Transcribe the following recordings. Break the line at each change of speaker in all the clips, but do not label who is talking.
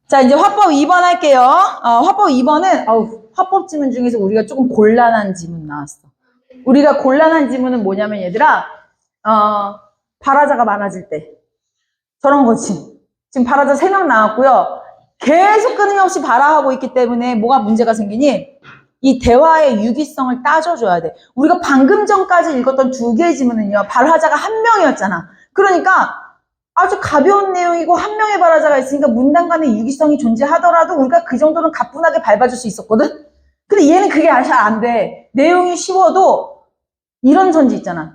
자, 이제 화법 2번 할게요. 화법 2번은, 화법 지문 중에서 우리가 조금 곤란한 지문 나왔어. 우리가 곤란한 지문은 뭐냐면, 얘들아, 발화자가 많아질 때. 저런 거지. 지금 발화자 3명 나왔고요. 계속 끊임없이 발화하고 있기 때문에 뭐가 문제가 생기니? 이 대화의 유기성을 따져줘야 돼. 우리가 방금 전까지 읽었던 2개의 지문은요, 발화자가 1명이었잖아. 그러니까, 아주 가벼운 내용이고 한 명의 발화자가 있으니까 문단 간의 유기성이 존재하더라도 우리가 그 정도는 가뿐하게 밟아줄 수 있었거든? 근데 얘는 그게 잘 안 돼. 내용이 쉬워도 이런 전지 있잖아.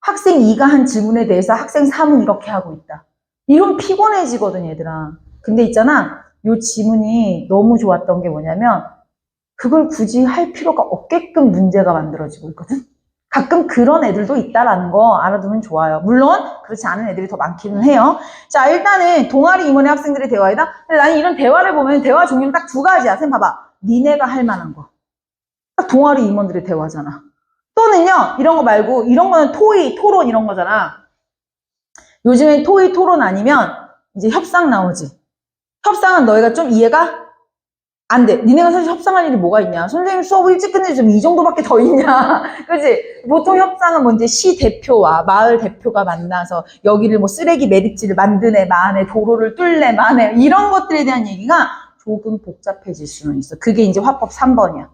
학생 2가 한 질문에 대해서 학생 3은 이렇게 하고 있다. 이런 피곤해지거든, 얘들아. 근데 있잖아. 요 지문이 너무 좋았던 게 뭐냐면 그걸 굳이 할 필요가 없게끔 문제가 만들어지고 있거든? 가끔 그런 애들도 있다라는 거 알아두면 좋아요. 물론 그렇지 않은 애들이 더 많기는 해요. 자, 일단은 동아리 임원의 학생들의 대화이다. 근데 나는 이런 대화를 보면 대화 종류는 딱 2가지야. 쌤 봐봐. 니네가 할 만한 거. 딱 동아리 임원들의 대화잖아. 또는요, 이런 거 말고 이런 거는 토의, 토론 이런 거잖아. 요즘엔 토의, 토론 아니면 이제 협상 나오지. 협상은 너희가 좀 이해가 안 돼. 니네가 사실 협상할 일이 뭐가 있냐. 선생님 수업을 일찍 끝내주면 이 정도밖에 더 있냐. 그치? 보통 협상은 뭐 이제 시 대표와 마을 대표가 만나서 여기를 뭐 쓰레기 매립지를 만드네 마네 도로를 뚫네 마네 이런 것들에 대한 얘기가 조금 복잡해질 수는 있어. 그게 이제 화법 3번이야.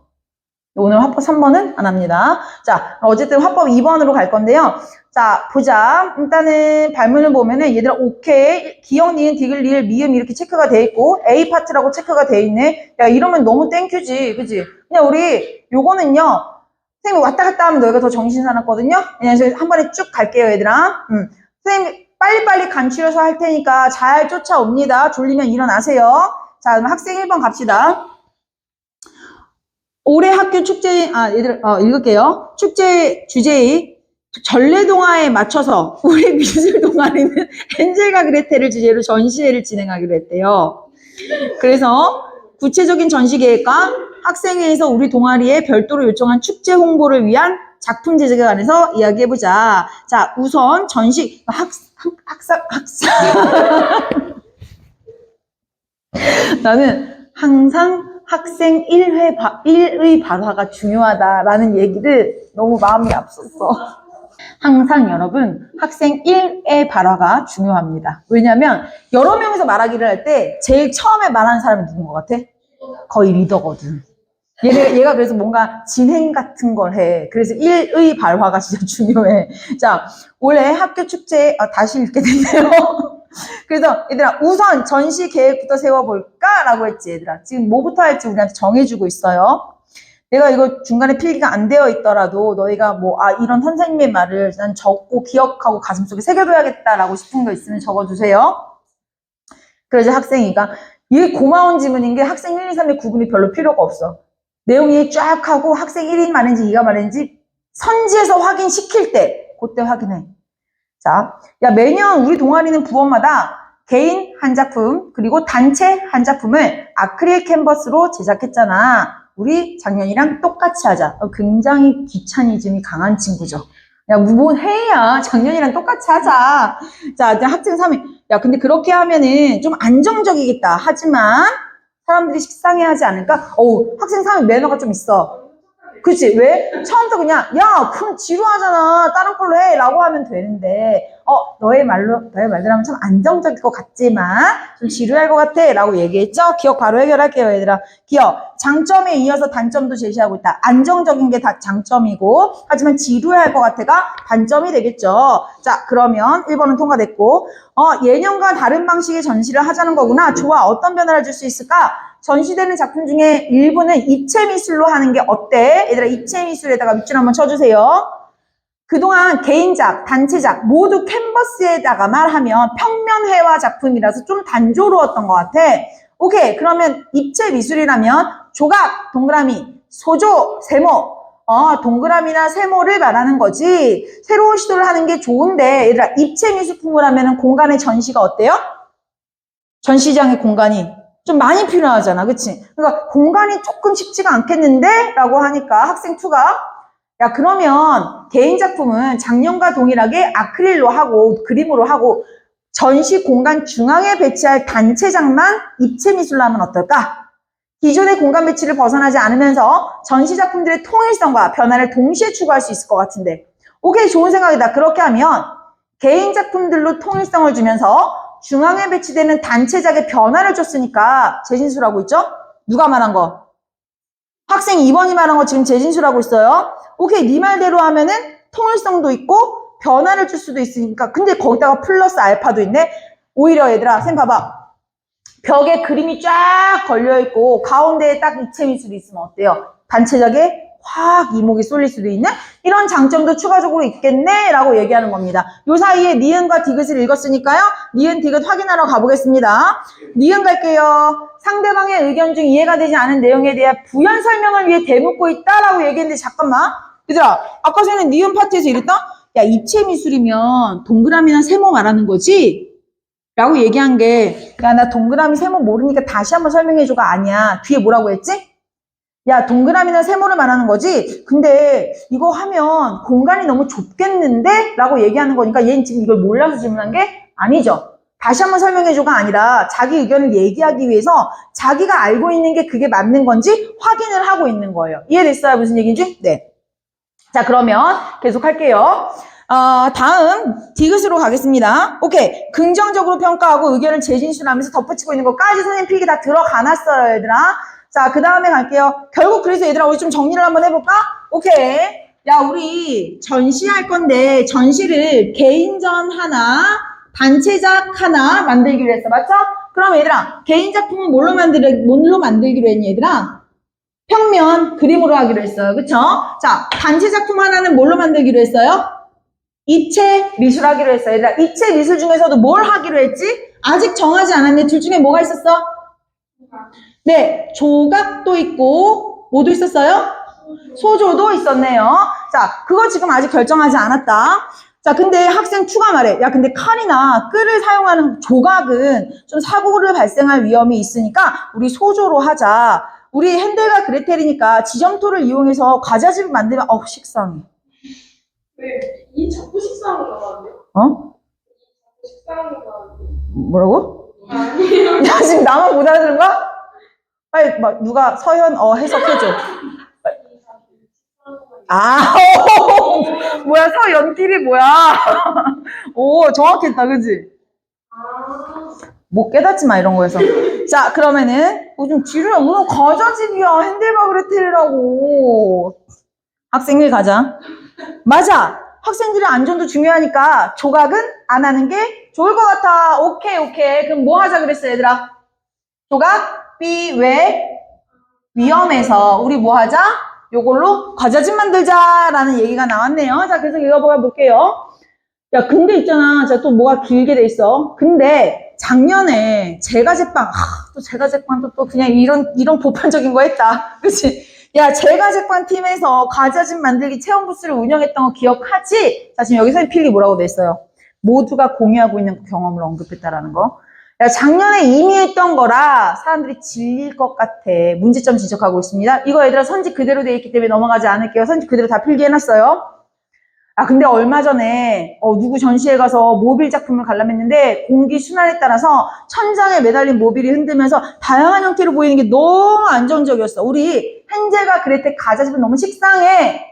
오늘 화법 3번은 안 합니다. 자, 어쨌든 화법 2번으로 갈 건데요. 자, 보자. 일단은 발문을 보면은 얘들아 오케이. 기역, 니은, 디귿, 리을, 미음 이렇게 체크가 돼 있고 A 파트라고 체크가 돼 있네. 야, 이러면 너무 땡큐지. 그치? 그냥 우리 요거는요. 선생님 왔다 갔다 하면 너희가 더 정신 사납거든요. 그냥 한 번에 쭉 갈게요, 얘들아. 선생님 빨리빨리 간추려서 할 테니까 잘 쫓아옵니다. 졸리면 일어나세요. 자, 그럼 학생 1번 갑시다. 올해 학교 축제, 얘들, 읽을게요. 축제 주제의 전래동화에 맞춰서 우리 미술 동아리는 헨젤과 그레텔을 주제로 전시회를 진행하기로 했대요. 그래서 구체적인 전시 계획과 학생회에서 우리 동아리에 별도로 요청한 축제 홍보를 위한 작품 제작에 관해서 이야기해보자. 자, 우선 전시, 나는 항상 학생 1의 발화가 중요하다라는 얘기를 너무 마음이 앞섰어. 항상 여러분 학생 1의 발화가 중요합니다. 왜냐면 여러 명이서 말하기를 할 때 제일 처음에 말하는 사람이 누군 것 같아? 거의 리더거든. 얘가 그래서 뭔가 진행 같은 걸 해. 그래서 1의 발화가 진짜 중요해. 자, 올해 학교 축제 다시 읽게 됐네요. 그래서 얘들아 우선 전시 계획부터 세워볼까? 라고 했지 얘들아. 지금 뭐부터 할지 우리한테 정해주고 있어요. 내가 이거 중간에 필기가 안 되어 있더라도 너희가 이런 선생님의 말을 난 적고 기억하고 가슴속에 새겨둬야겠다라고 싶은 거 있으면 적어주세요. 그래서 학생이가 이게 고마운 지문인 게 학생 1, 2, 3의 구분이 별로 필요가 없어. 내용이 쫙 하고 학생 1이 말인지 2가 말인지 선지에서 확인시킬 때 그때 확인해. 자, 야 매년 우리 동아리는 부원마다 개인 한 작품 그리고 단체 한 작품을 아크릴 캔버스로 제작했잖아. 우리 작년이랑 똑같이 하자. 굉장히 귀차니즘이 강한 친구죠. 야, 뭔 회의야. 작년이랑 똑같이 하자. 자, 학생 3위. 야, 근데 그렇게 하면은 좀 안정적이겠다. 하지만 사람들이 식상해 하지 않을까? 학생 3위 매너가 좀 있어. 그치? 왜? 처음부터 그냥 야 그럼 지루하잖아 다른 걸로 해 라고 하면 되는데 너의 말대로 하면 참 안정적일 것 같지만 좀 지루할 것 같아 라고 얘기했죠? 기억 바로 해결할게요 얘들아. 기억 장점에 이어서 단점도 제시하고 있다. 안정적인 게 다 장점이고 하지만 지루할 것 같아가 단점이 되겠죠. 자 그러면 1번은 통과됐고 예년과 다른 방식의 전시를 하자는 거구나. 좋아. 어떤 변화를 줄 수 있을까? 전시되는 작품 중에 일부는 입체 미술로 하는 게 어때? 얘들아 입체 미술에다가 밑줄 한번 쳐주세요. 그동안 개인작, 단체작 모두 캔버스에다가만 하면 평면회화 작품이라서 좀 단조로웠던 것 같아. 오케이 그러면 입체 미술이라면 조각, 동그라미, 소조, 세모 동그라미나 세모를 말하는 거지. 새로운 시도를 하는 게 좋은데 얘들아 입체 미술품을 하면 공간의 전시가 어때요? 전시장의 공간이 좀 많이 필요하잖아. 그치? 그러니까 공간이 조금 쉽지가 않겠는데? 라고 하니까 학생 2가 야 그러면 개인 작품은 작년과 동일하게 아크릴로 하고 그림으로 하고 전시 공간 중앙에 배치할 단체장만 입체 미술로 하면 어떨까? 기존의 공간 배치를 벗어나지 않으면서 전시 작품들의 통일성과 변화를 동시에 추구할 수 있을 것 같은데. 오케이, 좋은 생각이다. 그렇게 하면 개인 작품들로 통일성을 주면서 중앙에 배치되는 단체작의 변화를 줬으니까 재진수라고 있죠? 누가 말한 거? 학생 2번이 말한 거 지금 재진수라고 있어요. 오케이, 네 말대로 하면은 통일성도 있고 변화를 줄 수도 있으니까. 근데 거기다가 플러스 알파도 있네. 오히려 얘들아, 쌤 봐봐. 벽에 그림이 쫙 걸려있고 가운데에 딱 입체 미술이 있으면 어때요? 단체작에 확 이목이 쏠릴 수도 있는 이런 장점도 추가적으로 있겠네 라고 얘기하는 겁니다. 요 사이에 니은과 디귿을 읽었으니까요. 니은, 디귿 확인하러 가보겠습니다. 니은 갈게요. 상대방의 의견 중 이해가 되지 않은 내용에 대한 부연 설명을 위해 대묻고 있다라고 얘기했는데 잠깐만. 얘들아, 아까 전에 니은 파트에서 이랬다? 야, 입체 미술이면 동그라미나 세모 말하는 거지? 라고 얘기한 게, 야, 나 동그라미 세모 모르니까 다시 한번 설명해줘가 아니야. 뒤에 뭐라고 했지? 야, 동그라미나 세모를 말하는 거지? 근데 이거 하면 공간이 너무 좁겠는데? 라고 얘기하는 거니까 얘는 지금 이걸 몰라서 질문한 게 아니죠. 다시 한번 설명해줘가 아니라 자기 의견을 얘기하기 위해서 자기가 알고 있는 게 그게 맞는 건지 확인을 하고 있는 거예요. 이해됐어요? 무슨 얘기인지? 네. 자, 그러면 계속 할게요. 다음 디귿으로 가겠습니다. 오케이. 긍정적으로 평가하고 의견을 재진술하면서 덧붙이고 있는 것까지 선생님 필기 다 들어가놨어요, 얘들아. 자, 그 다음에 갈게요. 결국 그래서 얘들아, 우리 좀 정리를 한번 해볼까? 오케이. 야, 우리 전시할 건데 전시를 개인전 하나, 단체작 하나 만들기로 했어. 맞죠? 그럼 얘들아, 개인 작품은 뭘로 만들기로 했니, 얘들아? 평면 그림으로 하기로 했어요. 그쵸? 자, 단체 작품 하나는 뭘로 만들기로 했어요? 입체 미술 하기로 했어요. 얘들아, 입체 미술 중에서도 뭘 하기로 했지? 아직 정하지 않았네. 둘 중에 뭐가 있었어? 네, 조각도 있고 뭐도 있었어요? 소조도 있었네요. 자, 그거 지금 아직 결정하지 않았다. 자, 근데 학생 추가 말해. 야, 근데 칼이나 끌을 사용하는 조각은 좀 사고를 발생할 위험이 있으니까 우리 소조로 하자. 우리 핸델과 그레텔이니까 지점토를 이용해서 과자집을 만들면 식상해.
왜? 이 자꾸 식사하는 나왔는데?
어?
식사하는 나왔는데?
뭐라고?
아니에요.
야, 지금 나만 못 알아들은 거야? 빨리 막 누가 서현 해석해줘. 뭐야, 서연끼리 뭐야? 오, 정확했다, 그지? 못 깨닫지 마, 이런 거에서. 자, 그러면은 좀 뒤로 무슨 과자집이야. 핸들과 그레텔이라고. 학생 1 가자. 맞아. 학생들의 안전도 중요하니까 조각은 안 하는 게 좋을 것 같아. 오케이. 그럼 뭐 하자 그랬어, 얘들아? 조각 왜 위험해서 우리 뭐 하자? 요걸로 과자집 만들자라는 얘기가 나왔네요. 자, 그래서 읽어봐 볼게요. 야, 근데 있잖아. 자, 또 뭐가 길게 돼 있어. 근데 작년에 제과제빵, 또 제과제빵 또 그냥 이런 보편적인 거 했다. 그치? 야, 제과제빵 팀에서 과자집 만들기 체험 부스를 운영했던 거 기억하지? 자, 지금 여기서 필기 뭐라고 돼 있어요? 모두가 공유하고 있는 경험을 언급했다라는 거. 야, 작년에 이미 했던 거라 사람들이 질릴 것 같아. 문제점 지적하고 있습니다. 이거 얘들아 선지 그대로 돼 있기 때문에 넘어가지 않을게요. 선지 그대로 다 필기해놨어요. 아, 근데 얼마 전에 누구 전시회 가서 모빌 작품을 관람했는데 공기 순환에 따라서 천장에 매달린 모빌이 흔들면서 다양한 형태로 보이는 게 너무 안정적이었어. 우리 헨젤과 그레텔 과자집은 너무 식상해.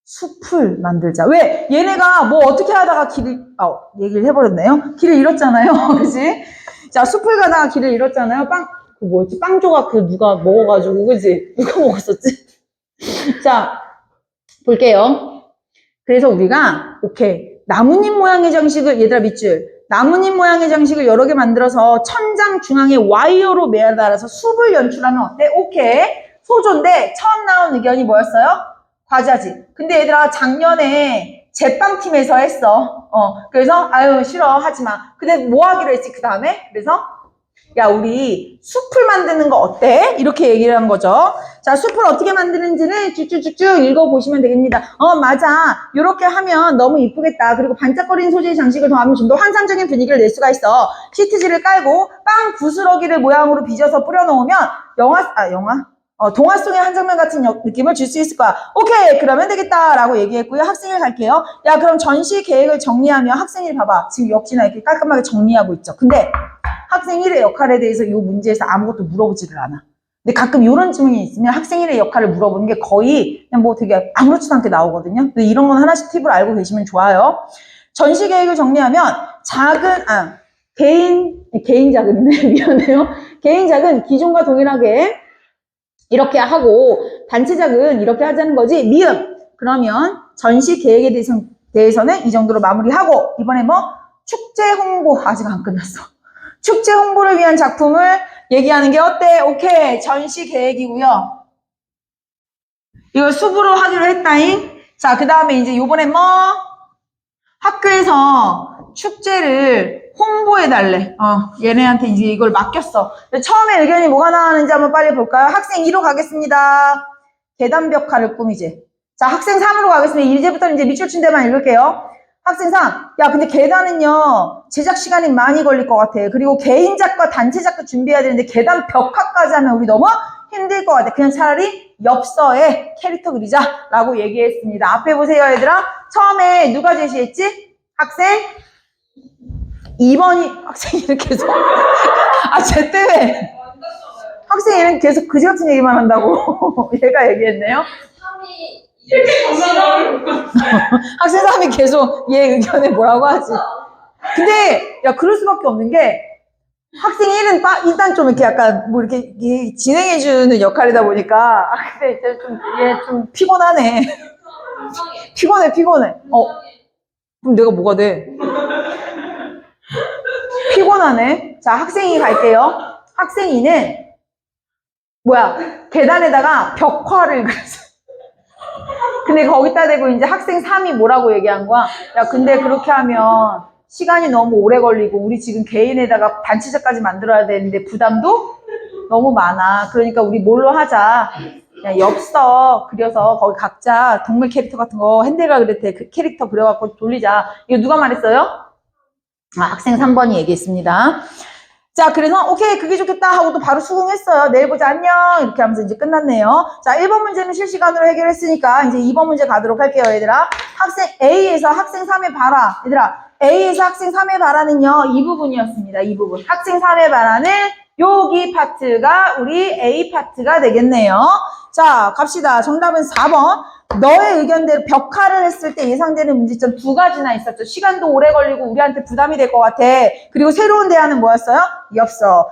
숲을 만들자. 왜? 얘네가 뭐 어떻게 하다가 얘기를 해버렸네요. 길을 잃었잖아요. 그치? 자, 숲을 가다가 길을 잃었잖아요. 빵 조각 누가 먹어가지고, 그치? 누가 먹었었지? 자, 볼게요. 그래서 우리가, 오케이. 나뭇잎 모양의 장식을, 얘들아 밑줄. 나뭇잎 모양의 장식을 여러 개 만들어서 천장 중앙에 와이어로 매달아서 숲을 연출하면 어때? 오케이. 소조인데, 처음 나온 의견이 뭐였어요? 과자집. 근데 얘들아, 작년에 제빵팀에서 했어. 그래서, 싫어, 하지 마. 근데 뭐 하기로 했지, 그 다음에? 그래서, 야, 우리 숲을 만드는 거 어때? 이렇게 얘기를 한 거죠. 자, 숲을 어떻게 만드는지는 쭉쭉쭉쭉 읽어보시면 되겠습니다. 맞아. 이렇게 하면 너무 이쁘겠다. 그리고 반짝거리는 소재의 장식을 더하면 좀 더 환상적인 분위기를 낼 수가 있어. 시트지를 깔고 빵 부스러기를 모양으로 빚어서 뿌려놓으면 영화? 동화 속의 한 장면 같은 느낌을 줄 수 있을 거야. 오케이, 그러면 되겠다라고 얘기했고요. 학생일 갈게요. 야, 그럼 전시 계획을 정리하면 학생일 봐봐. 지금 역시나 이렇게 깔끔하게 정리하고 있죠. 근데 학생일의 역할에 대해서 이 문제에서 아무것도 물어보지를 않아. 근데 가끔 이런 질문이 있으면 학생일의 역할을 물어보는 게 거의 그냥 뭐 되게 아무렇지도 않게 나오거든요. 근데 이런 건 하나씩 팁을 알고 계시면 좋아요. 전시 계획을 정리하면 개인 자금이네. 미안해요. 개인 자금 기존과 동일하게 이렇게 하고 단체작은 이렇게 하자는 거지. 미음. 그러면 전시 계획에 대해서는 이 정도로 마무리하고 이번에 뭐 축제 홍보 아직 안 끝났어. 축제 홍보를 위한 작품을 얘기하는 게 어때? 오케이. 전시 계획이고요. 이걸 수부로 하기로 했다잉. 자, 그 다음에 이제 요번에 뭐 학교에서 축제를 홍보해달래. 얘네한테 이제 이걸 맡겼어. 처음에 의견이 뭐가 나왔는지 한번 빨리 볼까요? 학생 2로 가겠습니다. 계단 벽화를 꾸미지. 자, 학생 3으로 가겠습니다. 이제부터 이제 밑줄 친 데만 읽을게요. 학생 3. 야, 근데 계단은요, 제작 시간이 많이 걸릴 것 같아. 그리고 개인작과 단체작도 준비해야 되는데 계단 벽화까지 하면 우리 너무 힘들 것 같아. 그냥 차라리 엽서에 캐릭터 그리자라고 얘기했습니다. 앞에 보세요, 얘들아. 처음에 누가 제시했지? 학생 2번이 학생이 계속 쟤 때문에 학생이는 계속 그지 같은 얘기만 한다고 얘가 얘기했네요.
3이 이렇게 건강을
학생 3이 계속 얘 의견에 뭐라고 하지. 근데 야 그럴 수밖에 없는 게 학생 1은 일단 좀 이렇게 약간 뭐 이렇게 진행해주는 역할이다 보니까 근데 이제 얘 좀 피곤하네. 피곤해. 그럼 내가 뭐가 돼? 피곤하네. 자, 학생이 갈게요. 학생 2는 계단에다가 벽화를 그렸어. 근데 거기다 대고 이제 학생 3이 뭐라고 얘기한 거야? 야, 근데 그렇게 하면 시간이 너무 오래 걸리고 우리 지금 개인에다가 단체작까지 만들어야 되는데 부담도 너무 많아. 그러니까 우리 뭘로 하자. 그냥 엽서 그려서 거기 각자 동물 캐릭터 같은 거 핸델가 그랬대. 그 캐릭터 그려갖고 돌리자. 이거 누가 말했어요? 학생 3번이 얘기했습니다. 자, 그래서 오케이 그게 좋겠다 하고 또 바로 수긍했어요. 내일 보자 안녕 이렇게 하면서 이제 끝났네요. 자, 1번 문제는 실시간으로 해결했으니까 이제 2번 문제 가도록 할게요, 얘들아. 학생 A에서 학생 3의 발화. 얘들아, A에서 학생 3의 발화는요, 이 부분이었습니다. 이 부분. 학생 3의 발화는 여기 파트가 우리 A 파트가 되겠네요. 자, 갑시다. 정답은 4번. 너의 의견대로 벽화를 했을 때 예상되는 문제점 2가지나 있었죠. 시간도 오래 걸리고 우리한테 부담이 될 것 같아. 그리고 새로운 대안은 뭐였어요? 엽서.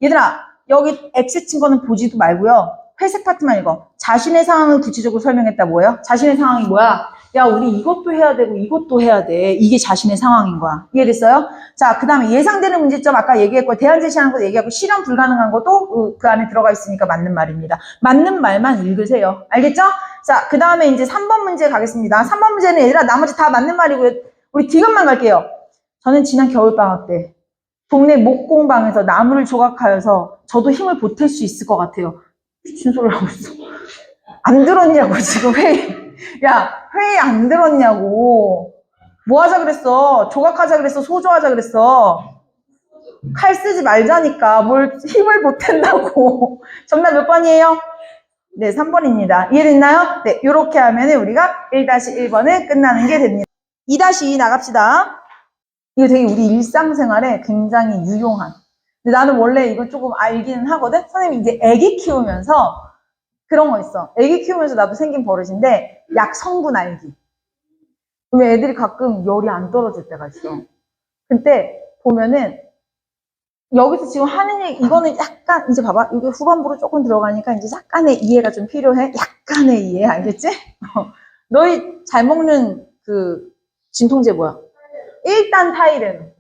얘들아, 여기 X 친 거는 보지도 말고요. 회색 파트만 읽어. 자신의 상황을 구체적으로 설명했다 뭐예요? 자신의 상황이 뭐야? 야, 우리 이것도 해야 되고 이것도 해야 돼. 이게 자신의 상황인 거야. 이해됐어요? 자, 그 다음에 예상되는 문제점 아까 얘기했고 대안 제시하는 것도 얘기하고 실현 불가능한 것도 그 안에 들어가 있으니까 맞는 말입니다. 맞는 말만 읽으세요. 알겠죠? 자, 그 다음에 이제 3번 문제 가겠습니다. 3번 문제는 얘들아 나머지 다 맞는 말이고요. 우리 디귿만 갈게요. 저는 지난 겨울방학 때 동네 목공방에서 나무를 조각하여서 저도 힘을 보탤 수 있을 것 같아요. 미친 소리를 하고 있어. 안 들었냐고 지금 회의. 야, 회의 안 들었냐고. 뭐 하자 그랬어? 조각하자 그랬어? 소조하자 그랬어? 칼 쓰지 말자니까 뭘 힘을 보탠다고. 정답 몇 번이에요? 네, 3번입니다. 이해됐나요? 네, 이렇게 하면 우리가 1-1번은 끝나는 게 됩니다. 2-2 나갑시다. 이거 되게 우리 일상생활에 굉장히 유용한. 근데 나는 원래 이거 조금 알기는 하거든? 선생님이 이제 애기 키우면서 그런 거 있어. 애기 키우면서 나도 생긴 버릇인데 약 성분 알기. 그러면 애들이 가끔 열이 안 떨어질 때가 있어. 근데 보면은 여기서 지금 하는 얘기, 이거는 약간, 이제 봐봐. 이게 후반부로 조금 들어가니까 이제 약간의 이해가 좀 필요해. 약간의 이해, 알겠지? 너희 잘 먹는 그 진통제 뭐야? 일단 타이레놀.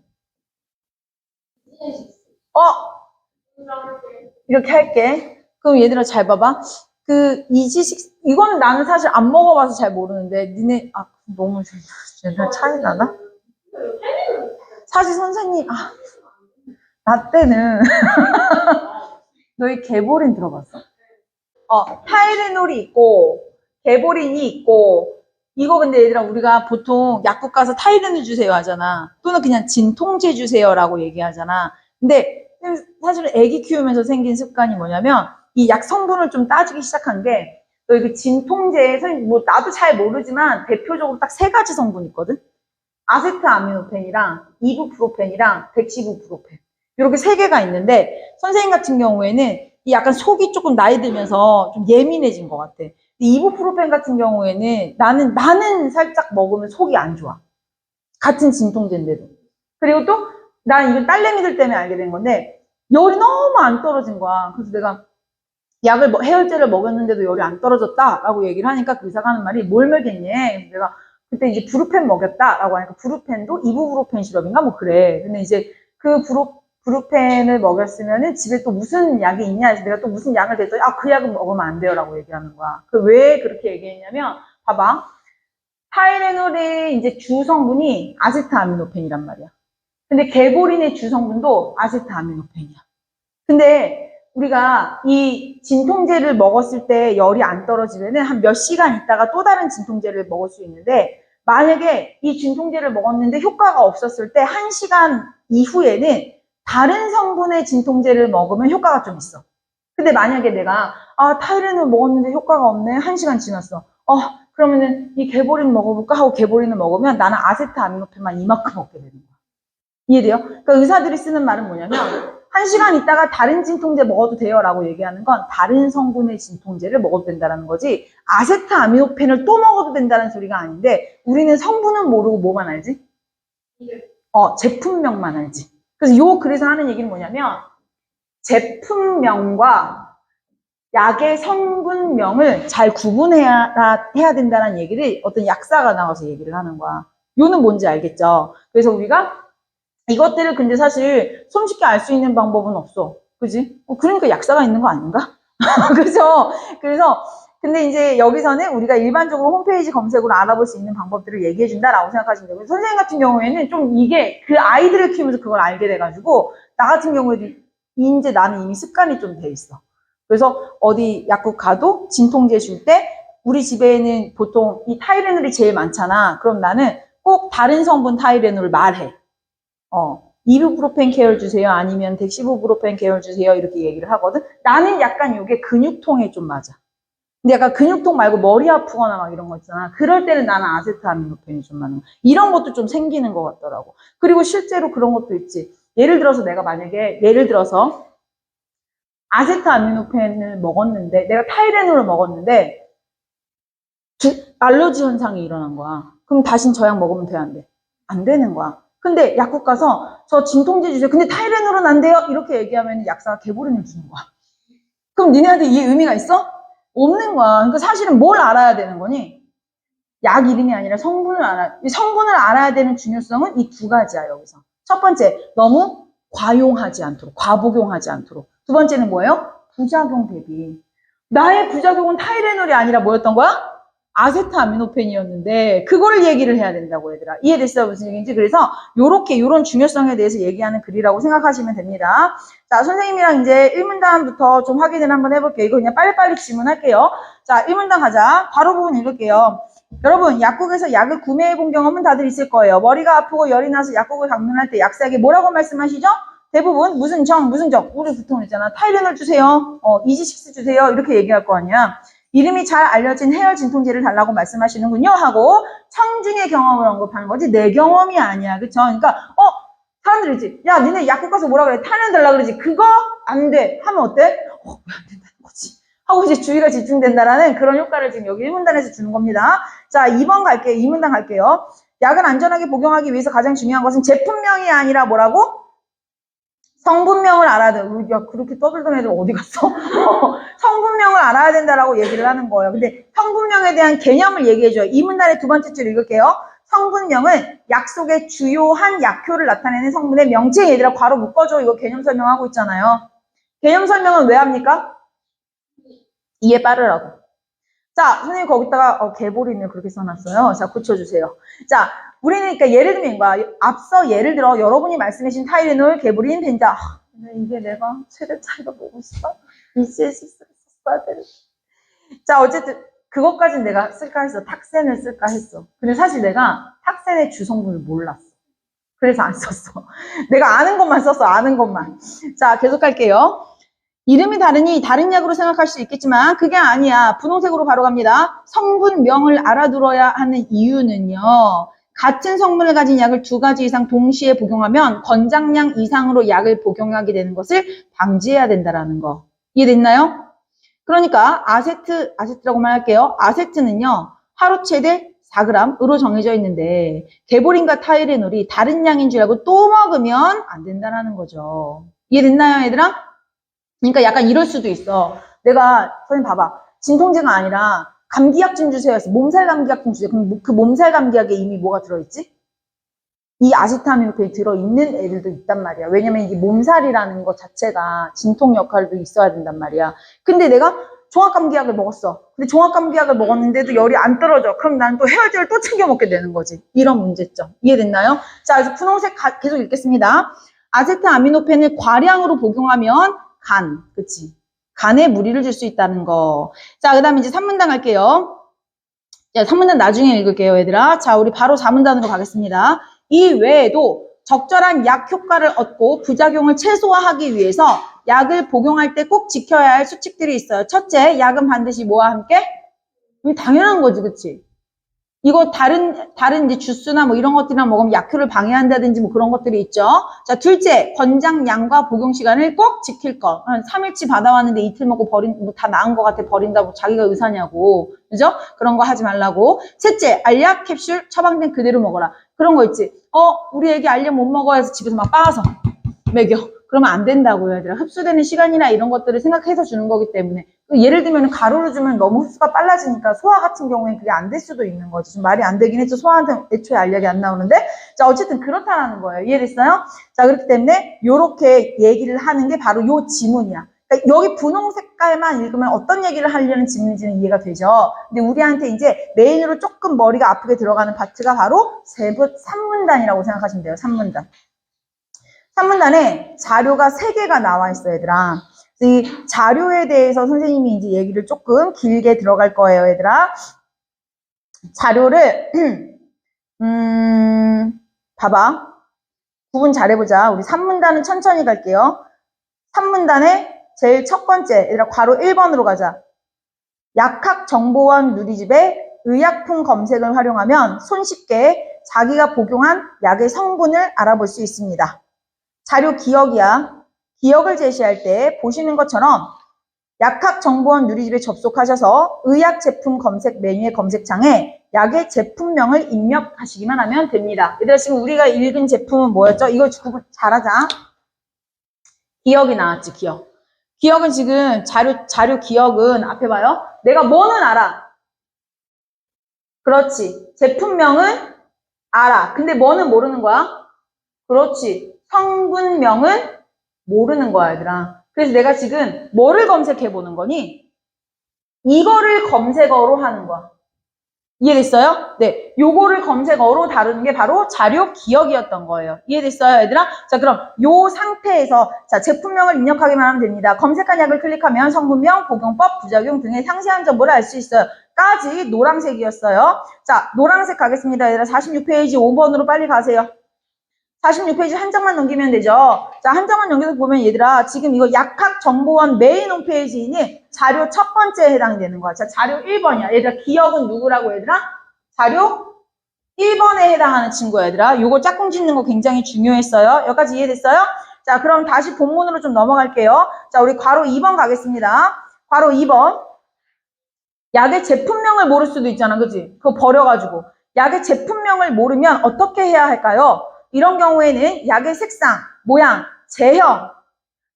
이렇게 할게. 그럼 얘들아 잘 봐봐. 그 이지식, 이거는 나는 사실 안 먹어봐서 잘 모르는데, 니네, 너무, 얘들 차이 나나? 사실 선생님, 나 때는 너희 개보린 들어봤어? 타이레놀이 있고 개보린이 있고 이거 근데 얘들아 우리가 보통 약국 가서 타이레놀 주세요 하잖아. 또는 그냥 진통제 주세요라고 얘기하잖아. 근데 사실은 애기 키우면서 생긴 습관이 뭐냐면 이 약 성분을 좀 따지기 시작한 게, 여기 진통제에, 뭐, 나도 잘 모르지만 대표적으로 딱 세 가지 성분이 있거든? 아세트아미노펜이랑 이부프로펜이랑 덱시부프로펜. 이렇게 세 개가 있는데, 선생님 같은 경우에는 이 약간 속이 조금 나이 들면서 좀 예민해진 것 같아. 이부프로펜 같은 경우에는 나는 살짝 먹으면 속이 안 좋아. 같은 진통제인데도. 그리고 또, 난 이건 딸내미들 때문에 알게 된 건데, 열이 너무 안 떨어진 거야. 그래서 내가 해열제를 먹였는데도 열이 안 떨어졌다라고 얘기를 하니까 그 의사가 하는 말이 뭘 먹였니? 그래서 내가 그때 이제 브루펜 먹였다라고 하니까 브루펜도 이부브로펜 시럽인가 뭐 그래. 근데 이제 그 브루펜을 먹였으면은 집에 또 무슨 약이 있냐 해서 내가 또 무슨 약을 댔더니 그 약은 먹으면 안 돼요라고 얘기하는 거야. 왜 그렇게 얘기했냐면 봐봐. 타이레놀의 이제 주 성분이 아세트아미노펜이란 말이야. 근데 개보린의 주 성분도 아세트아미노펜이야. 근데 우리가 이 진통제를 먹었을 때 열이 안 떨어지면은 한 몇 시간 있다가 또 다른 진통제를 먹을 수 있는데, 만약에 이 진통제를 먹었는데 효과가 없었을 때 1시간 이후에는 다른 성분의 진통제를 먹으면 효과가 좀 있어. 근데 만약에 내가 타이레놀 먹었는데 효과가 없네. 1시간 지났어. 그러면은 이 개보린 먹어볼까 하고 개보린을 먹으면 나는 아세트아미노펜만 이만큼 먹게 되는 거야. 이해돼요? 그러니까 의사들이 쓰는 말은 뭐냐면 1시간 있다가 다른 진통제 먹어도 돼요 라고 얘기하는 건 다른 성분의 진통제를 먹어도 된다는 거지, 아세트아미노펜을 또 먹어도 된다는 소리가 아닌데, 우리는 성분은 모르고 뭐만 알지? 제품명만 알지. 그래서 그래서 하는 얘기는 뭐냐면 제품명과 약의 성분명을 잘 구분해야 된다는 얘기를 어떤 약사가 나와서 얘기를 하는 거야. 요는 뭔지 알겠죠? 그래서 우리가 이것들을 근데 사실 손쉽게 알 수 있는 방법은 없어. 그지? 그러니까 약사가 있는 거 아닌가? 그죠? 그래서 근데 이제 여기서는 우리가 일반적으로 홈페이지 검색으로 알아볼 수 있는 방법들을 얘기해준다라고 생각하시면 되고, 선생님 같은 경우에는 좀 이게 그 아이들을 키우면서 그걸 알게 돼가지고, 나 같은 경우에도 이제 나는 이미 습관이 좀 돼 있어. 그래서 어디 약국 가도 진통제 줄 때 우리 집에는 보통 이 타이레놀이 제일 많잖아. 그럼 나는 꼭 다른 성분 타이레놀을 말해. 이부프로펜 계열 주세요. 아니면 덱시부프로펜 계열 주세요. 이렇게 얘기를 하거든. 나는 약간 이게 근육통에 좀 맞아. 근데 약간 근육통 말고 머리 아프거나 막 이런 거 있잖아. 그럴 때는 나는 아세트아미노펜이 좀 많은 거. 이런 것도 좀 생기는 것 같더라고. 그리고 실제로 그런 것도 있지. 예를 들어서 내가 만약에 아세트아미노펜을 먹었는데, 내가 타이레놀을 먹었는데 알러지 현상이 일어난 거야. 그럼 다신 저 약 먹으면 돼, 안 돼? 안 되는 거야. 근데 약국 가서 저 진통제 주세요. 근데 타이레놀은 안 돼요. 이렇게 얘기하면 약사가 개보린을 주는 거야. 그럼 니네한테 이게 의미가 있어? 없는 거야. 그러니까 사실은 뭘 알아야 되는 거니? 약 이름이 아니라 성분을 알아야 되는 중요성은 이 두 가지야, 여기서. 첫 번째, 너무 과용하지 않도록, 과복용하지 않도록. 두 번째는 뭐예요? 부작용 대비. 나의 부작용은 타이레놀이 아니라 뭐였던 거야? 아세트아미노펜이었는데 그거를 얘기를 해야 된다고, 얘들아. 이해됐어요? 무슨 얘기인지? 그래서 요런 중요성에 대해서 얘기하는 글이라고 생각하시면 됩니다. 자, 선생님이랑 이제 1문단부터 좀 확인을 한번 해볼게요. 이거 그냥 빨리빨리 질문할게요. 자, 1문단 가자. 바로 부분 읽을게요. 여러분, 약국에서 약을 구매해 본 경험은 다들 있을 거예요. 머리가 아프고 열이 나서 약국을 방문할 때 약사에게 뭐라고 말씀하시죠? 대부분 무슨 정. 우리 보통 있잖아. 타이레놀 주세요. 이지식스 주세요. 이렇게 얘기할 거 아니야. 이름이 잘 알려진 해열 진통제를 달라고 말씀하시는군요 하고 청중의 경험을 언급하는 거지 내 경험이 아니야. 그쵸? 그러니까 사람들이지. 야, 니네 약국 가서 뭐라 그래? 타이레놀 달라 그러지. 그거 안 돼. 하면 어때? 왜 안 된다는 거지? 하고 이제 주의가 집중된다라는 그런 효과를 지금 여기 1문단에서 주는 겁니다. 자, 2번 갈게요. 2문단 갈게요. 약을 안전하게 복용하기 위해서 가장 중요한 것은 제품명이 아니라 뭐라고? 성분명을 알아야 돼. 야, 그렇게 떠들던 애들 어디 갔어? 성분명을 알아야 된다라고 얘기를 하는 거예요. 근데 성분명에 대한 개념을 얘기해줘요. 이 문단의 두 번째 줄 읽을게요. 성분명은 약 속의 주요한 약효를 나타내는 성분의 명칭. 얘들아, 괄호 묶어줘. 이거 개념 설명하고 있잖아요. 개념 설명은 왜 합니까? 이해 빠르라고. 자, 선생님 거기다가 개보린을 그렇게 써놨어요. 자, 고쳐주세요. 자, 우리는 그러니까 예를 들면 이거야. 앞서 예를 들어 여러분이 말씀하신 타이레놀, 개보린, 벤자. 이게 내가 최대 차이가 뭐고 싶어? BCS 써야 되는데. 자, 어쨌든 그것까진 내가 쓸까 했어. 탁센을 쓸까 했어. 근데 사실 내가 탁센의 주성분을 몰랐어. 그래서 안 썼어. 내가 아는 것만 썼어. 아는 것만. 자, 계속 할게요. 이름이 다르니 다른 약으로 생각할 수 있겠지만 그게 아니야. 분홍색으로 바로 갑니다. 성분명을 알아들어야 하는 이유는요. 같은 성분을 가진 약을 2가지 이상 동시에 복용하면 권장량 이상으로 약을 복용하게 되는 것을 방지해야 된다는 거. 이해됐나요? 그러니까 아세트라고만 할게요. 아세트는요. 하루 최대 4g으로 정해져 있는데 개보린과 타이레놀이 다른 양인 줄 알고 또 먹으면 안 된다는 거죠. 이해됐나요, 얘들아? 그러니까 약간 이럴 수도 있어. 내가 선생님 봐봐. 진통제가 아니라 감기약 좀 주세요 해서 몸살 감기약 좀 주세요. 그럼 그 몸살 감기약에 이미 뭐가 들어있지? 이 아세타민오펜이 들어있는 애들도 있단 말이야. 왜냐면 이게 몸살이라는 것 자체가 진통 역할도 있어야 된단 말이야. 근데 내가 종합감기약을 먹었어. 근데 종합감기약을 먹었는데도 열이 안 떨어져. 그럼 난 또 해열제를 또 챙겨 먹게 되는 거지. 이런 문제점. 이해됐나요? 자, 그래서 분홍색 계속 읽겠습니다. 아세트아미노펜을 과량으로 복용하면 그치? 간에 무리를 줄 수 있다는 거. 자, 그 다음에 이제 3문단 갈게요. 자, 3문단 나중에 읽을게요, 얘들아. 자, 우리 바로 4문단으로 가겠습니다. 이 외에도 적절한 약 효과를 얻고 부작용을 최소화하기 위해서 약을 복용할 때 꼭 지켜야 할 수칙들이 있어요. 첫째, 약은 반드시 뭐와 함께? 당연한 거지, 그치? 이거 다른 이제 주스나 뭐 이런 것들이랑 먹으면 약효를 방해한다든지 뭐 그런 것들이 있죠. 자, 둘째, 권장량과 복용 시간을 꼭 지킬 것. 한 3일치 받아왔는데 이틀 먹고 뭐 다 나은 것 같아 버린다고 자기가 의사냐고. 그죠? 그런 거 하지 말라고. 셋째, 알약 캡슐 처방된 그대로 먹어라. 그런 거 있지. 우리 애기 알약 못 먹어 해서 집에서 막 빻아서 먹여. 그러면 안 된다고요, 얘들아. 흡수되는 시간이나 이런 것들을 생각해서 주는 거기 때문에. 예를 들면 가루를 주면 너무 흡수가 빨라지니까 소화 같은 경우에는 그게 안 될 수도 있는 거지. 좀 말이 안 되긴 했죠. 소화한테 애초에 알약이 안 나오는데. 자, 어쨌든 그렇다라는 거예요. 이해됐어요? 자, 그렇기 때문에 요렇게 얘기를 하는 게 바로 요 지문이야. 그러니까 여기 분홍 색깔만 읽으면 어떤 얘기를 하려는 지문인지는 이해가 되죠. 근데 우리한테 이제 메인으로 조금 머리가 아프게 들어가는 파트가 바로 3문단이라고 생각하시면 돼요. 3문단. 3문단에 자료가 3개가 나와 있어요, 얘들아. 이 자료에 대해서 선생님이 이제 얘기를 조금 길게 들어갈 거예요, 얘들아. 자료를, 봐봐. 구분 잘해보자. 우리 3문단은 천천히 갈게요. 3문단의 제일 첫 번째, 얘들아, 괄호 1번으로 가자. 약학정보원 누리집에 의약품 검색을 활용하면 손쉽게 자기가 복용한 약의 성분을 알아볼 수 있습니다. 자료 기억이야. 기억을 제시할 때 보시는 것처럼 약학정보원 누리집에 접속하셔서 의약제품 검색 메뉴의 검색창에 약의 제품명을 입력하시기만 하면 됩니다. 얘들아, 지금 우리가 읽은 제품은 뭐였죠? 이걸 구분 잘하자. 기억이 나왔지, 기억. 기억은 지금 자료 기억은 앞에 봐요. 내가 뭐는 알아. 그렇지. 제품명은 알아. 근데 뭐는 모르는 거야? 그렇지. 성분명은 모르는 거야, 얘들아. 그래서 내가 지금 뭐를 검색해 보는 거니? 이거를 검색어로 하는 거야. 이해됐어요? 네. 요거를 검색어로 다루는 게 바로 자료 기억이었던 거예요. 이해됐어요, 얘들아? 자, 그럼 요 상태에서 자, 제품명을 입력하기만 하면 됩니다. 검색한 약을 클릭하면 성분명, 복용법, 부작용 등의 상세한 정보를 알 수 있어요. 까지 노란색이었어요. 자, 노란색 가겠습니다, 얘들아. 46페이지 5번으로 빨리 가세요. 46페이지 한 장만 넘기면 되죠. 자, 한 장만 넘겨서 보면 얘들아, 지금 이거 약학정보원 메인 홈페이지니 자료 첫 번째에 해당되는 거야. 자, 자료 1번이야. 얘들아, 기억은 누구라고 얘들아? 자료 1번에 해당하는 친구야, 얘들아. 요거 짝꿍 짓는 거 굉장히 중요했어요. 여기까지 이해됐어요? 자, 그럼 다시 본문으로 좀 넘어갈게요. 자, 우리 괄호 2번 가겠습니다. 괄호 2번. 약의 제품명을 모를 수도 있잖아, 그지? 그거 버려가지고. 약의 제품명을 모르면 어떻게 해야 할까요? 이런 경우에는 약의 색상, 모양, 제형,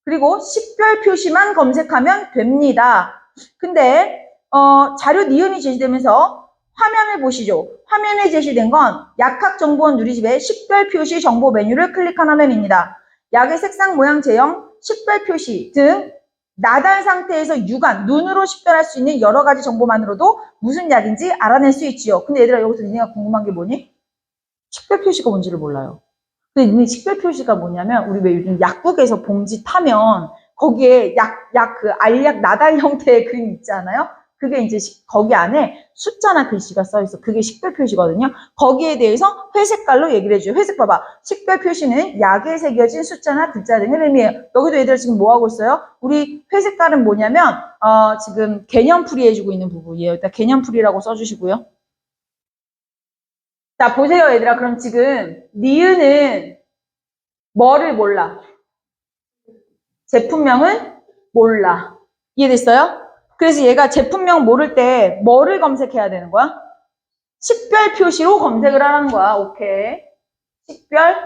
그리고 식별 표시만 검색하면 됩니다. 근데 자료 니은이 제시되면서 화면을 보시죠. 화면에 제시된 건 약학정보원 누리집의 식별 표시 정보 메뉴를 클릭한 화면입니다. 약의 색상, 모양, 제형, 식별 표시 등 나달 상태에서 육안, 눈으로 식별할 수 있는 여러 가지 정보만으로도 무슨 약인지 알아낼 수 있지요. 근데 얘들아, 여기서 니네가 궁금한 게 뭐니? 식별 표시가 뭔지를 몰라요. 근데 이 식별 표시가 뭐냐면, 우리 왜 요즘 약국에서 봉지 타면, 거기에 그 알약 나달 형태의 그림 있지 않아요? 그게 이제 거기 안에 숫자나 글씨가 써 있어. 그게 식별 표시거든요. 거기에 대해서 회색깔로 얘기를 해줘요. 회색 봐봐. 식별 표시는 약에 새겨진 숫자나 글자 등을 의미해요. 여기도 얘들 지금 뭐 하고 있어요? 우리 회색깔은 뭐냐면 지금 개념풀이 해주고 있는 부분이에요. 일단 개념풀이라고 써주시고요. 자, 보세요, 얘들아. 그럼 지금 니은은 뭐를 몰라? 제품명은 몰라. 이해됐어요? 그래서 얘가 제품명 모를 때 뭐를 검색해야 되는 거야? 식별 표시로 검색을 하라는 거야. 오케이. 식별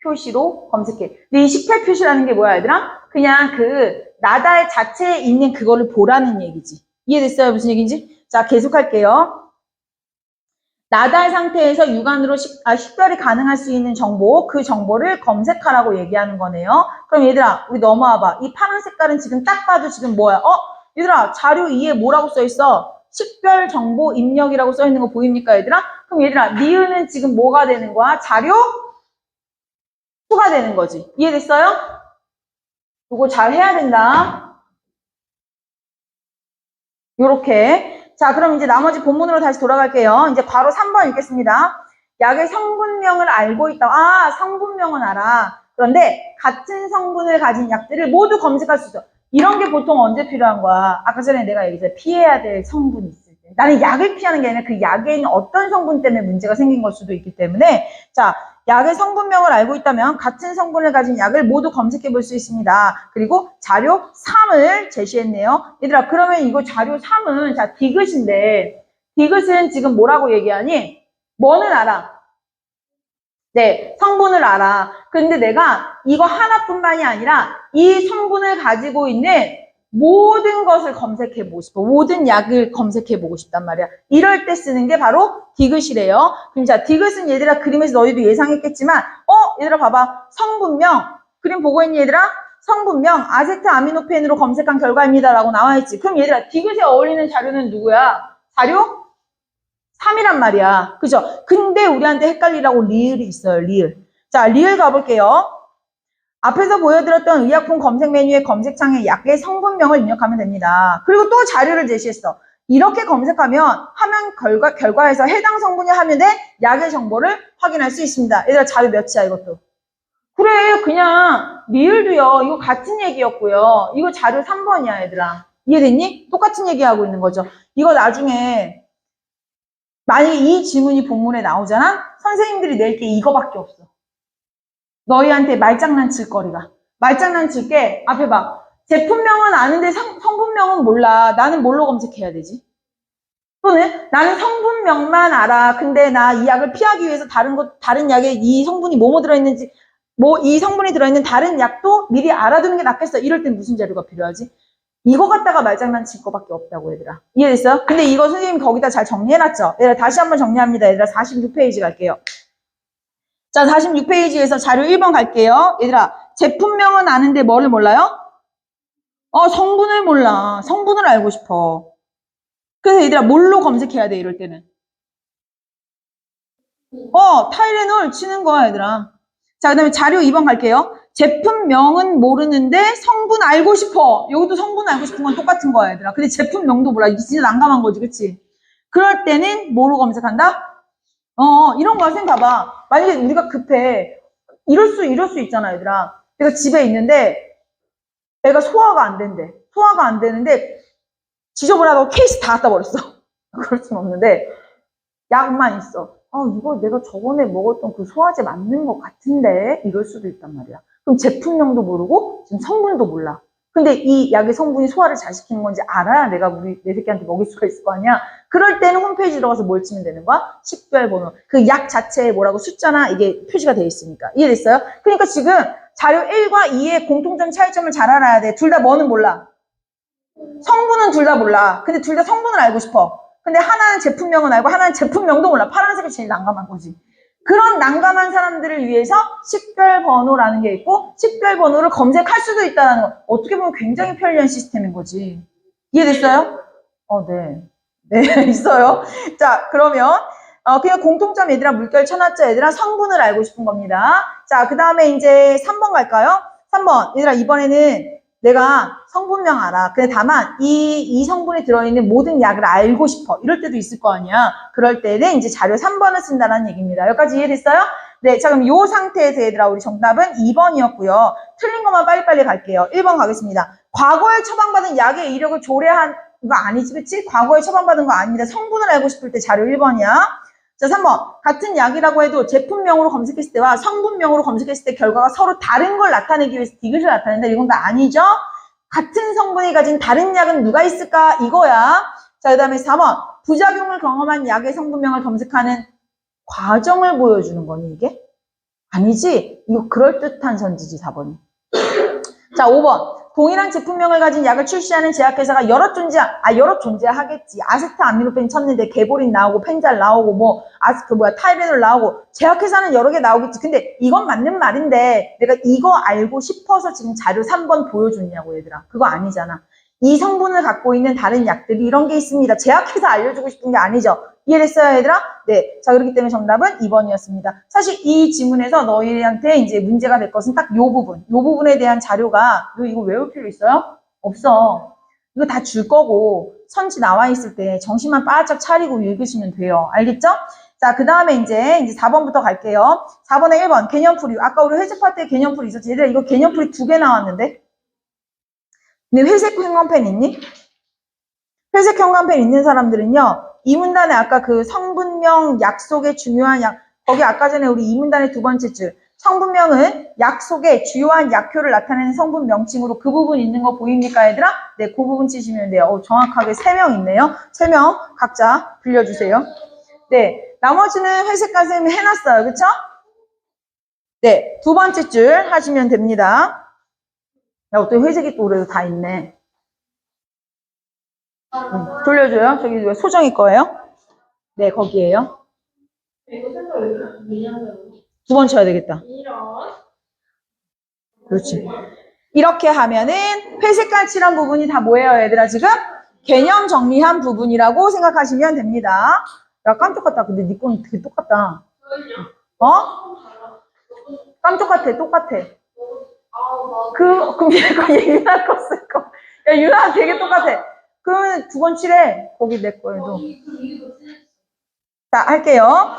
표시로 검색해. 근데 이 식별 표시라는 게 뭐야, 얘들아? 그냥 그 나달 자체에 있는 그거를 보라는 얘기지. 이해됐어요? 무슨 얘기인지? 자, 계속할게요. 나달 상태에서 육안으로 식별이 가능할 수 있는 정보, 그 정보를 검색하라고 얘기하는 거네요. 그럼 얘들아, 우리 넘어와봐. 이 파란 색깔은 지금 딱 봐도 지금 뭐야? 얘들아, 자료 2에 뭐라고 써있어? 식별 정보 입력이라고 써있는 거 보입니까, 얘들아? 그럼 얘들아, 니은은 지금 뭐가 되는 거야? 자료 수가 되는 거지. 이해됐어요? 이거 잘 해야 된다. 요렇게. 자, 그럼 이제 나머지 본문으로 다시 돌아갈게요. 이제 바로 3번 읽겠습니다. 약의 성분명을 알고 있다. 성분명은 알아. 그런데 같은 성분을 가진 약들을 모두 검색할 수 있어. 이런 게 보통 언제 필요한 거야? 아까 전에 내가 얘기했잖아. 피해야 될 성분이 있을 때. 나는 약을 피하는 게 아니라 그 약에 있는 어떤 성분 때문에 문제가 생긴 걸 수도 있기 때문에 자, 약의 성분명을 알고 있다면 같은 성분을 가진 약을 모두 검색해 볼 수 있습니다. 그리고 자료 3을 제시했네요. 얘들아, 그러면 이거 자료 3은 자, 디귿인데 디귿은 지금 뭐라고 얘기하니? 뭐는 알아? 네, 성분을 알아. 근데 내가 이거 하나뿐만이 아니라 이 성분을 가지고 있는 모든 것을 검색해보고 싶어. 모든 약을 검색해보고 싶단 말이야. 이럴 때 쓰는 게 바로 디귿이래요. 그럼 자, 디귿은 얘들아 그림에서 너희도 예상했겠지만 얘들아 봐봐. 성분명. 그림 보고 있니 얘들아? 성분명 아세트아미노펜으로 검색한 결과입니다. 라고 나와있지. 그럼 얘들아 디귿에 어울리는 자료는 누구야? 자료? 3이란 말이야. 그죠? 근데 우리한테 헷갈리라고 리을이 있어요. 리을. 자, 리을 가볼게요. 앞에서 보여드렸던 의약품 검색 메뉴의 검색창에 약의 성분명을 입력하면 됩니다. 그리고 또 자료를 제시했어. 이렇게 검색하면 화면 결과에서 해당 성분이 함유된 약의 정보를 확인할 수 있습니다. 얘들아 자료 몇이야 이것도? 그래 그냥 리을도요. 이거 같은 얘기였고요. 이거 자료 3번이야 얘들아. 이해됐니? 똑같은 얘기하고 있는 거죠. 이거 나중에 만약에 이 질문이 본문에 나오잖아? 선생님들이 낼 게 이거밖에 없어. 너희한테 말장난 칠 거리가. 말장난 칠 게 앞에 봐. 제품명은 아는데 성분명은 몰라. 나는 뭘로 검색해야 되지? 또는 나는 성분명만 알아. 근데 나 이 약을 피하기 위해서 다른 약에 이 성분이 뭐뭐 들어있는지 이 성분이 들어있는 다른 약도 미리 알아두는 게 낫겠어. 이럴 땐 무슨 자료가 필요하지? 이거 갖다가 말장난 칠 거밖에 없다고 얘들아. 이해됐어요? 근데 이거 선생님이 거기다 잘 정리해놨죠? 얘들아 다시 한번 정리합니다. 얘들아 46페이지 갈게요. 자, 46페이지에서 자료 1번 갈게요. 얘들아, 제품명은 아는데 뭐를 몰라요? 성분을 몰라. 성분을 알고 싶어. 그래서 얘들아, 뭘로 검색해야 돼, 이럴 때는? 타이레놀 치는 거야, 얘들아. 자, 그 다음에 자료 2번 갈게요. 제품명은 모르는데 성분 알고 싶어. 여기도 성분 알고 싶은 건 똑같은 거야, 얘들아. 근데 제품명도 몰라. 이게 진짜 난감한 거지, 그치? 그럴 때는 뭐로 검색한다? 이런 거야. 선생님 봐봐. 만약에 우리가 급해. 이럴 수 있잖아, 얘들아. 내가 집에 있는데 애가 소화가 안 된대. 소화가 안 되는데 지저분하다고 케이스 다 갖다 버렸어. 그럴 순 없는데 약만 있어. 이거 내가 저번에 먹었던 그 소화제 맞는 것 같은데 이럴 수도 있단 말이야. 그럼 제품명도 모르고 지금 성분도 몰라. 근데 이 약의 성분이 소화를 잘 시키는 건지 알아야 내가 내 새끼한테 먹일 수가 있을 거 아니야. 그럴 때는 홈페이지 들어가서 뭘 치면 되는 거야? 식별번호. 그 약 자체에 뭐라고 숫자나 이게 표시가 되어 있으니까. 이해됐어요? 그러니까 지금 자료 1과 2의 공통점 차이점을 잘 알아야 돼. 둘 다 뭐는 몰라? 성분은 둘 다 몰라. 근데 둘 다 성분을 알고 싶어. 근데 하나는 제품명은 알고 하나는 제품명도 몰라. 파란색이 제일 난감한 거지. 그런 난감한 사람들을 위해서 식별번호라는 게 있고 식별번호를 검색할 수도 있다는 거. 어떻게 보면 굉장히 편리한 시스템인 거지. 이해됐어요? 네. 네, 있어요. 자, 그러면 그냥 공통점 얘들아 물결 쳐놨죠? 얘들아 성분을 알고 싶은 겁니다. 자, 그 다음에 이제 3번 갈까요? 3번. 얘들아 이번에는 내가 성분명 알아. 근데 다만 이 성분이 들어있는 모든 약을 알고 싶어. 이럴 때도 있을 거 아니야. 그럴 때는 이제 자료 3번을 쓴다는 얘기입니다. 여기까지 이해됐어요? 네, 자 그럼 이 상태에서 얘들아 우리 정답은 2번이었고요. 틀린 것만 빨리빨리 갈게요. 1번 가겠습니다. 과거에 처방받은 약의 이력을 조례한 거 아니지, 그치? 과거에 처방받은 거 아닙니다. 성분을 알고 싶을 때 자료 1번이야. 자, 3번. 같은 약이라고 해도 제품명으로 검색했을 때와 성분명으로 검색했을 때 결과가 서로 다른 걸 나타내기 위해서 디귿을 나타낸다. 이건 다 아니죠? 같은 성분이 가진 다른 약은 누가 있을까? 이거야. 자, 그 다음에 4번. 부작용을 경험한 약의 성분명을 검색하는 과정을 보여주는 거니, 이게? 아니지? 이거 그럴듯한 선지지, 4번이. 자, 5번. 동일한 제품명을 가진 약을 출시하는 제약회사가 여럿 존재하겠지. 아세트아미노펜 쳤는데 개보린 나오고, 펜잘 나오고, 타이레놀 나오고, 제약회사는 여러 개 나오겠지. 근데 이건 맞는 말인데, 내가 이거 알고 싶어서 지금 자료 3번 보여줬냐고, 얘들아. 그거 아니잖아. 이 성분을 갖고 있는 다른 약들이 이런 게 있습니다. 제약회사 알려주고 싶은 게 아니죠. 이해됐어요, 얘들아? 네. 자, 그렇기 때문에 정답은 2번이었습니다. 사실 이 지문에서 너희한테 이제 문제가 될 것은 딱 요 부분. 요 부분에 대한 자료가, 너 이거 외울 필요 있어요? 없어. 이거 다 줄 거고, 선지 나와 있을 때 정신만 바짝 차리고 읽으시면 돼요. 알겠죠? 자, 그 다음에 이제 4번부터 갈게요. 4번에 1번, 개념풀이. 아까 우리 회색 파트에 개념풀이 있었지. 얘들아, 이거 개념풀이 2개 나왔는데? 근데 회색 형광펜 있니? 회색 형광펜 있는 사람들은요, 이 문단에 아까 그 성분명 약 속의 중요한 약, 거기 아까 전에 우리 이 문단의 2번째 줄, 성분명은 약 속의 주요한 약효를 나타내는 성분 명칭으로 그 부분 있는 거 보입니까, 얘들아? 네, 그 부분 치시면 돼요. 정확하게 3명 있네요. 3명 각자 빌려주세요. 네, 나머지는 회색 가슴 해놨어요. 그쵸? 네, 2번째 줄 하시면 됩니다. 야, 어떻게 회색이 또 그래도 다 있네. 돌려줘요. 저기 소정이 거예요? 네, 거기에요.
이거 생각 왜 이렇게 미냐면
2번 쳐야 되겠다.
이런
그렇지. 이렇게 하면은 회색깔 칠한 부분이 다 뭐예요, 얘들아? 지금 개념 정리한 부분이라고 생각하시면 됩니다. 야, 깜짝같다. 근데 니 건 되게 똑같다. 어? 깜짝같아. 똑같아. 그럼 얘가 유나 거 쓸 거. 야, 유나 되게 똑같아. 그러면 2번 칠해. 거기 내 거에도. 자, 할게요.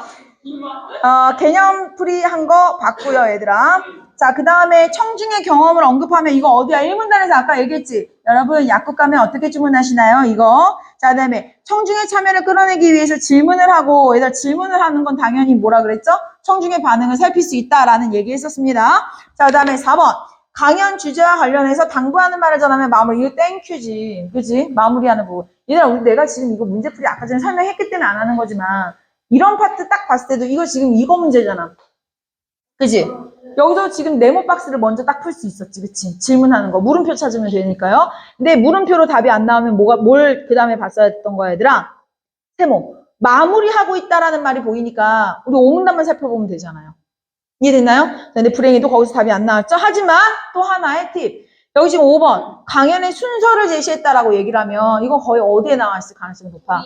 개념풀이 한 거 봤고요, 얘들아. 자, 그 다음에 청중의 경험을 언급하면 이거 어디야? 1문단에서 아까 얘기했지? 여러분, 약국 가면 어떻게 주문하시나요? 이거. 자, 그 다음에 청중의 참여를 끌어내기 위해서 질문을 하고, 얘들아, 질문을 하는 건 당연히 뭐라 그랬죠? 청중의 반응을 살필 수 있다라는 얘기 했었습니다. 자, 그 다음에 4번. 강연 주제와 관련해서 당부하는 말을 전하면 마무리. 이거 땡큐지. 그지? 마무리하는 부분. 얘들아, 내가 지금 이거 문제풀이 아까 전에 설명했기 때문에 안 하는 거지만, 이런 파트 딱 봤을 때도 이거 지금 이거 문제잖아. 그지? 여기서 지금 네모 박스를 먼저 딱 풀 수 있었지. 그치? 질문하는 거. 물음표 찾으면 되니까요. 근데 물음표로 답이 안 나오면 뭘 그 다음에 봤어야 했던 거야, 얘들아? 세모. 마무리하고 있다라는 말이 보이니까 우리 오문단만 살펴보면 되잖아요. 이해됐나요? 근데 불행히도 거기서 답이 안 나왔죠? 하지만 또 하나의 팁. 여기 지금 5번. 강연의 순서를 제시했다라고 얘기를 하면 이건 거의 어디에 나와 있을 가능성이 높아?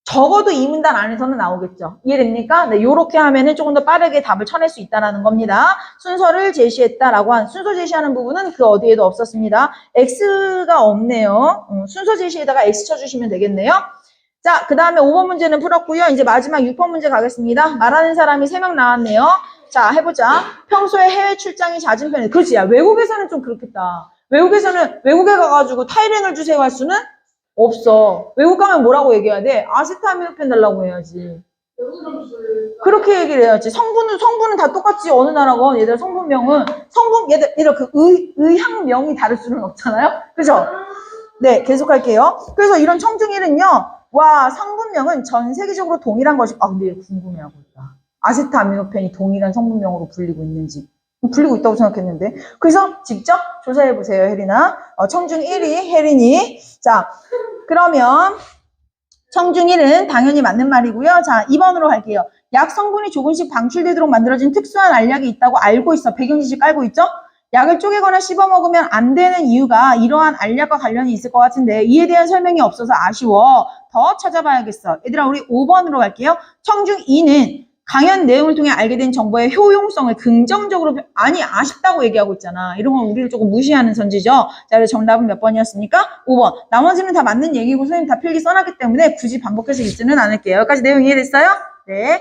적어도 이 문단 안에서는 나오겠죠. 이해됩니까? 네, 요렇게 하면은 조금 더 빠르게 답을 쳐낼 수 있다는 겁니다. 순서를 제시했다라고 한, 순서 제시하는 부분은 그 어디에도 없었습니다. X가 없네요. 순서 제시에다가 X 쳐주시면 되겠네요. 자, 그 다음에 5번 문제는 풀었고요. 이제 마지막 6번 문제 가겠습니다. 말하는 사람이 3명 나왔네요. 자, 해보자. 평소에 해외 출장이 잦은 편이에요. 그렇지, 야, 외국에서는 좀 그렇겠다. 외국에 가가지고 타이레놀 주세요 할 수는 없어. 외국 가면 뭐라고 얘기해야 돼? 아세트아미노펜 달라고 해야지. 그렇게 얘기를 해야지. 성분은 다 똑같지. 어느 나라건 얘들 성분명은 얘들 그 의향명이 다를 수는 없잖아요. 그죠? 네, 계속할게요. 그래서 이런 청중일은요. 와, 성분명은 전 세계적으로 동일한 것이. 근데 궁금해하고 있다. 아세트아미노펜이 동일한 성분명으로 불리고 있는지. 불리고 있다고 생각했는데. 그래서 직접 조사해보세요, 혜린아. 청중 1위, 혜린이. 자, 그러면 청중 1은 당연히 맞는 말이고요. 자, 2번으로 갈게요. 약 성분이 조금씩 방출되도록 만들어진 특수한 알약이 있다고 알고 있어. 배경지식 깔고 있죠? 약을 쪼개거나 씹어 먹으면 안 되는 이유가 이러한 알약과 관련이 있을 것 같은데 이에 대한 설명이 없어서 아쉬워. 더 찾아봐야겠어. 얘들아, 우리 5번으로 갈게요. 청중 2는 강연 내용을 통해 알게 된 정보의 효용성을 긍정적으로 아니 아쉽다고 얘기하고 있잖아. 이런 건 우리를 조금 무시하는 선지죠. 자, 그래서 정답은 몇 번이었습니까? 5번. 나머지는 다 맞는 얘기고 선생님 다 필기 써놨기 때문에 굳이 반복해서 읽지는 않을게요. 여기까지 내용 이해됐어요? 네.